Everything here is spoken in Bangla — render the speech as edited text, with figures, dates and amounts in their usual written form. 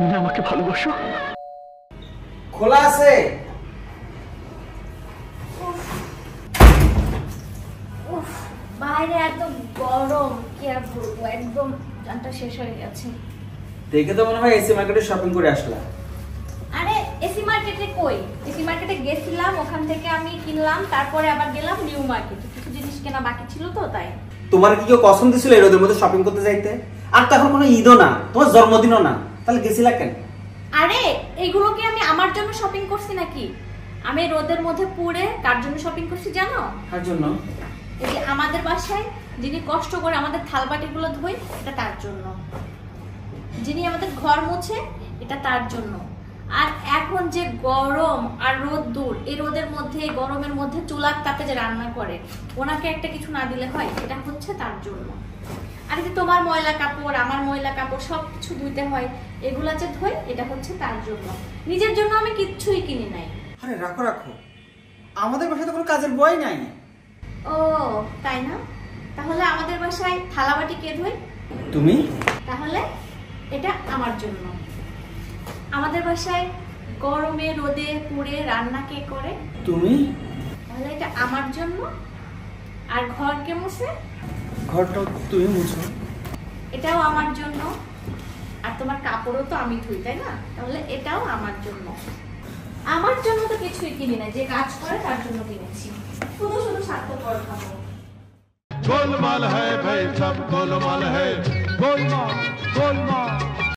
তুমি না আমাকে ভালোবাসো? খোলা আছে। বাইরে এত গরম, কি আর বলবো, একদম জানটা শেষ হয়ে গেছে। দেখে তো মনে হয় এসি মার্কেটে শপিং করে আসলাম। আরে এসি মার্কেটে কই, এসি মার্কেটে গেছিলাম, ওখান থেকে আমি কিনলাম, তারপরে আবার গেলাম নিউ মার্কেটে, কিছু জিনিস কেনা বাকি ছিল তো তাই। তোমার কি কেউ কসম দিছিল এই রোদের মধ্যে শপিং করতে যাইতে? আর তো এখন কোনো ঈদও না, তোমার জন্মদিনও না, তাহলে গেছিলা কেন? আরে এইগুলো কি আমি আমার জন্য শপিং করছি নাকি? আমি রোদের মধ্যে পুড়ে কার জন্য শপিং করছি জানো? কার জন্য? এই যে আমাদের বাসায় যিনি কষ্ট করে আমাদের থালবাটিগুলো ধোয়, এটা তার জন্য। যিনি আমাদের ঘর মুছে, এটা তার জন্য। আর এখন যে গরম আর রোদ্দুর, এই রোদের মধ্যে, এই গরমের মধ্যে চুলার তাপে যে রান্না করে, ওনাকে একটা কিছু না দিলে হয়, এটা হচ্ছে তার জন্য। আর যে তোমার ময়লা কাপড়, আমার ময়লা কাপড় সবকিছু ধুইতে হয়, এগুলা যে ধোয়, এটা হচ্ছে তার জন্য। নিজের জন্য আমি কিচ্ছুই কিনি নাই। আরে রাখো রাখো, আমাদের বাসায় তো কোনো কাজের বই নাই। ও তাই না? তাহলে আমাদের বাসায় থালাবাটি কে ধোয়? তুমি। তাহলে এটা আমার জন্য। আমাদের বাসায় গরমে রোদে পুড়ে রান্না কে করে? তুমি। তাহলে এটা আমার জন্য। আর ঘর কে মুছে? ঘরটাও তুমি মুছো। এটাও আমার জন্য। আর তোমার কাপড়ও তো আমি ধুই, তাই না? তাহলে এটাও আমার জন্য। আমার জন্য তো কিছুই কিনি না, যে কাজ করে তার জন্য কিনেছি। শুধু শুধু স্বার্থপর খাবো। गोलमाल है भाई, सब गोलमाल है। गोलमाल गोलमाल।